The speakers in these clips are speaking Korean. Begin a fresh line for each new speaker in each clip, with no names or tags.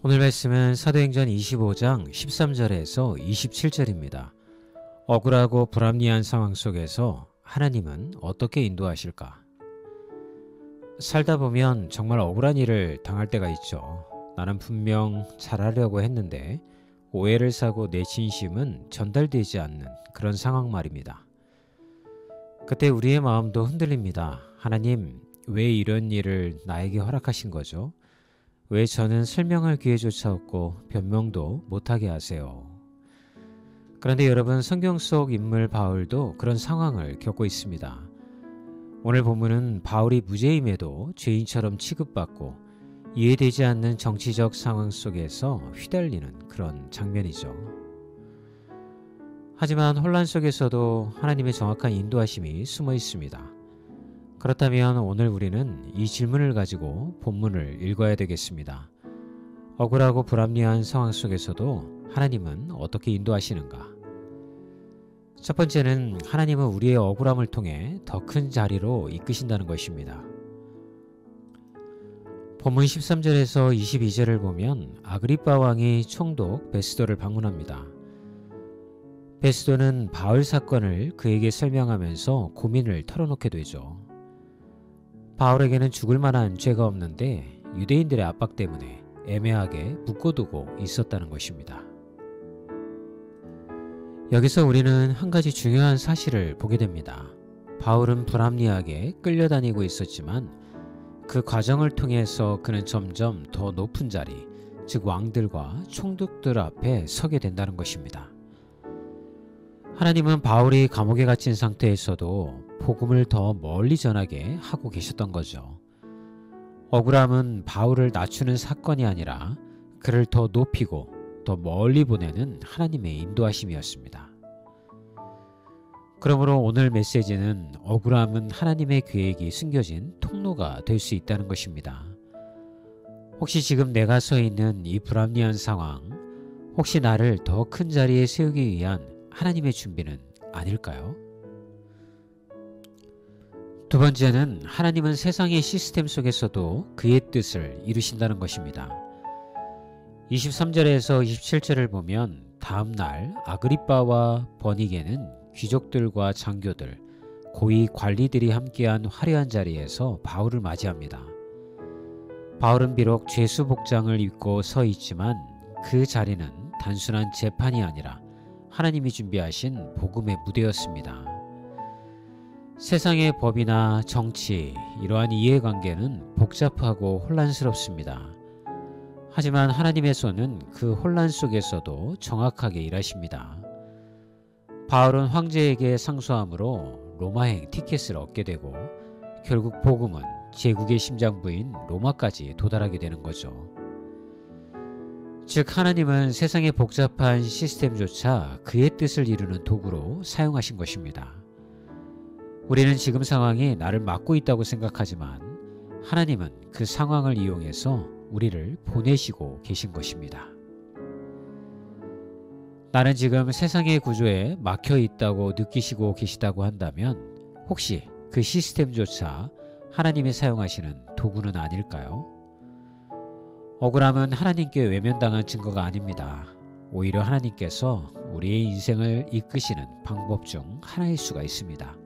오늘 말씀은 사도행전 25장 13절에서 27절입니다. 억울하고 불합리한 상황 속에서 하나님은 어떻게 인도하실까? 살다 보면 정말 억울한 일을 당할 때가 있죠. 나는 분명 잘하려고 했는데 오해를 사고 내 진심은 전달되지 않는 그런 상황 말입니다. 그때 우리의 마음도 흔들립니다. 하나님, 왜 이런 일을 나에게 허락하신 거죠? 왜 저는 설명할 기회조차 없고 변명도 못하게 하세요? 그런데 여러분, 성경 속 인물 바울도 그런 상황을 겪고 있습니다. 오늘 본문은 바울이 무죄임에도 죄인처럼 취급받고 이해되지 않는 정치적 상황 속에서 휘달리는 그런 장면이죠. 하지만 혼란 속에서도 하나님의 정확한 인도하심이 숨어 있습니다. 그렇다면 오늘 우리는 이 질문을 가지고 본문을 읽어야 되겠습니다. 억울하고 불합리한 상황 속에서도 하나님은 어떻게 인도하시는가? 첫 번째는 하나님은 우리의 억울함을 통해 더 큰 자리로 이끄신다는 것입니다. 본문 13절에서 22절을 보면 아그리빠 왕이 총독 베스도를 방문합니다. 베스도는 바울 사건을 그에게 설명하면서 고민을 털어놓게 되죠. 바울에게는 죽을 만한 죄가 없는데 유대인들의 압박 때문에 애매하게 묶어두고 있었다는 것입니다. 여기서 우리는 한 가지 중요한 사실을 보게 됩니다. 바울은 불합리하게 끌려다니고 있었지만 그 과정을 통해서 그는 점점 더 높은 자리, 즉 왕들과 총독들 앞에 서게 된다는 것입니다. 하나님은 바울이 감옥에 갇힌 상태에서도 복음을 더 멀리 전하게 하고 계셨던 거죠. 억울함은 바울을 낮추는 사건이 아니라 그를 더 높이고 더 멀리 보내는 하나님의 인도하심이었습니다. 그러므로 오늘 메시지는 억울함은 하나님의 계획이 숨겨진 통로가 될 수 있다는 것입니다. 혹시 지금 내가 서 있는 이 불합리한 상황, 혹시 나를 더 큰 자리에 세우기 위한 하나님의 준비는 아닐까요? 두 번째는 하나님은 세상의 시스템 속에서도 그의 뜻을 이루신다는 것입니다. 23절에서 27절을 보면 다음 날 아그리빠와 버니게는 귀족들과 장교들, 고위 관리들이 함께한 화려한 자리에서 바울을 맞이합니다. 바울은 비록 죄수 복장을 입고 서 있지만 그 자리는 단순한 재판이 아니라 하나님이 준비하신 복음의 무대였습니다. 세상의 법이나 정치, 이러한 이해관계는 복잡하고 혼란스럽습니다. 하지만 하나님의 손은 그 혼란 속에서도 정확하게 일하십니다. 바울은 황제에게 상소함으로 로마행 티켓을 얻게 되고 결국 복음은 제국의 심장부인 로마까지 도달하게 되는 거죠. 즉 하나님은 세상의 복잡한 시스템조차 그의 뜻을 이루는 도구로 사용하신 것입니다. 우리는 지금 상황이 나를 막고 있다고 생각하지만 하나님은 그 상황을 이용해서 우리를 보내시고 계신 것입니다. 나는 지금 세상의 구조에 막혀 있다고 느끼시고 계시다고 한다면 혹시 그 시스템조차 하나님이 사용하시는 도구는 아닐까요? 억울함은 하나님께 외면당한 증거가 아닙니다. 오히려 하나님께서 우리의 인생을 이끄시는 방법 중 하나일 수가 있습니다.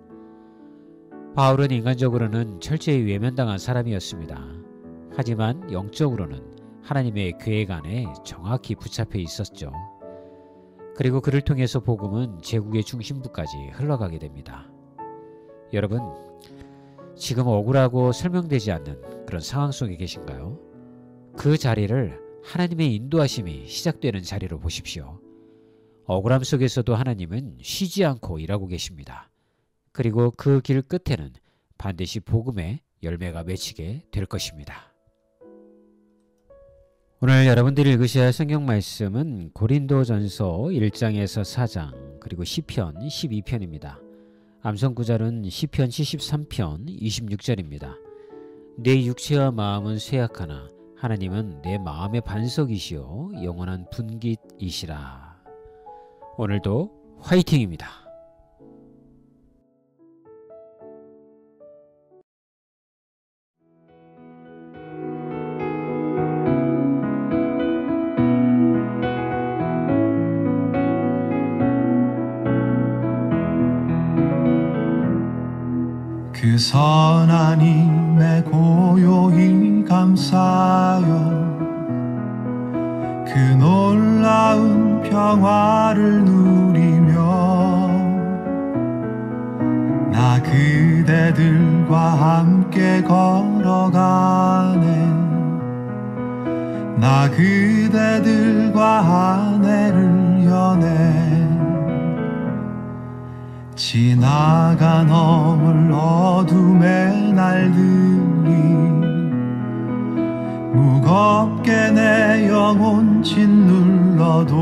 바울은 인간적으로는 철저히 외면당한 사람이었습니다. 하지만 영적으로는 하나님의 계획 안에 정확히 붙잡혀 있었죠. 그리고 그를 통해서 복음은 제국의 중심부까지 흘러가게 됩니다. 여러분, 지금 억울하고 설명되지 않는 그런 상황 속에 계신가요? 그 자리를 하나님의 인도하심이 시작되는 자리로 보십시오. 억울함 속에서도 하나님은 쉬지 않고 일하고 계십니다. 그리고 그 길 끝에는 반드시 복음의 열매가 맺히게 될 것입니다. 오늘 여러분들이 읽으셔야 할 성경 말씀은 고린도전서 1장에서 4장 그리고 시편 12편입니다. 암송 구절은 시편 73편 26절입니다. 내 육체와 마음은 쇠약하나 하나님은 내 마음의 반석이시요 영원한 분깃이시라. 오늘도 화이팅입니다.
그 선한 힘에 고요히 감사여 그 놀라운 평화를 누리며 나 그대들과 함께 걸어가네. 나 그대들과 한 해를 여네. 지나가 넘을 어둠의 날들이 무겁게 내 영혼 짓눌러도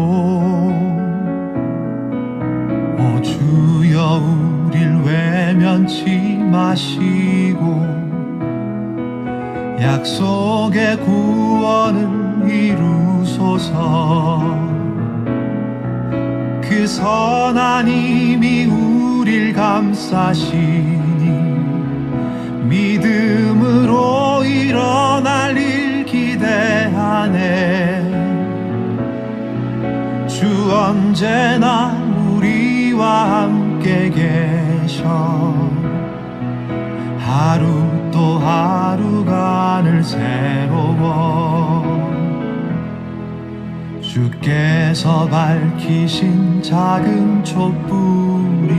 오 주여 우릴 외면치 마시고 약속의 구원을 이루소서. 그 선한 힘이 우릴 감싸시니 믿음으로 일어날 일 기대하네. 주 언제나 우리와 함께 계셔 하루 또 하루가 늘 새로워. 주께서 밝히신 작은 촛불이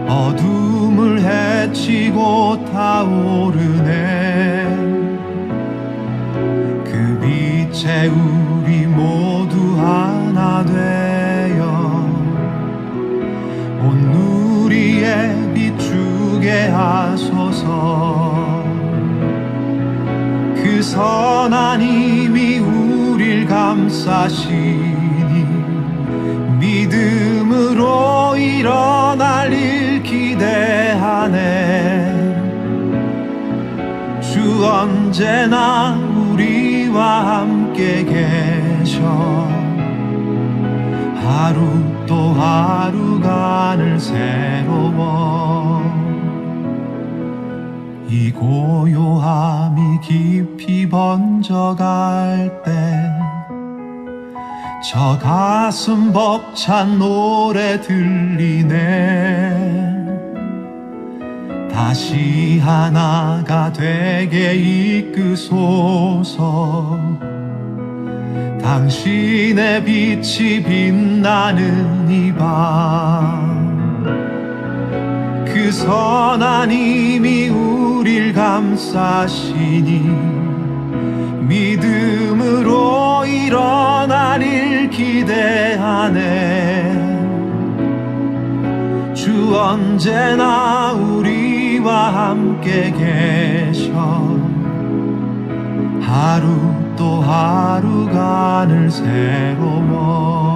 어둠을 헤치고 타오르네. 그 빛에 우리 모두 하나 되어 온 누리에 비추게 하소서. 그 선한 힘이 우릴 감싸시니 믿음으로 일어날 일 기대하네. 주 언제나 우리와 함께 계셔 하루 또 하루가 늘 새로워. 이 고요함이 깊이 번져갈 때 저 가슴 벅찬 노래 들리네. 다시 하나가 되게 이끄소서. 당신의 빛이 빛나는 이 밤 그 선한 힘이 우릴 감싸시니 믿음으로 일어날 일 기대하네. 주 언제나 우리와 함께 계셔 하루 또 하루가 늘 새로워.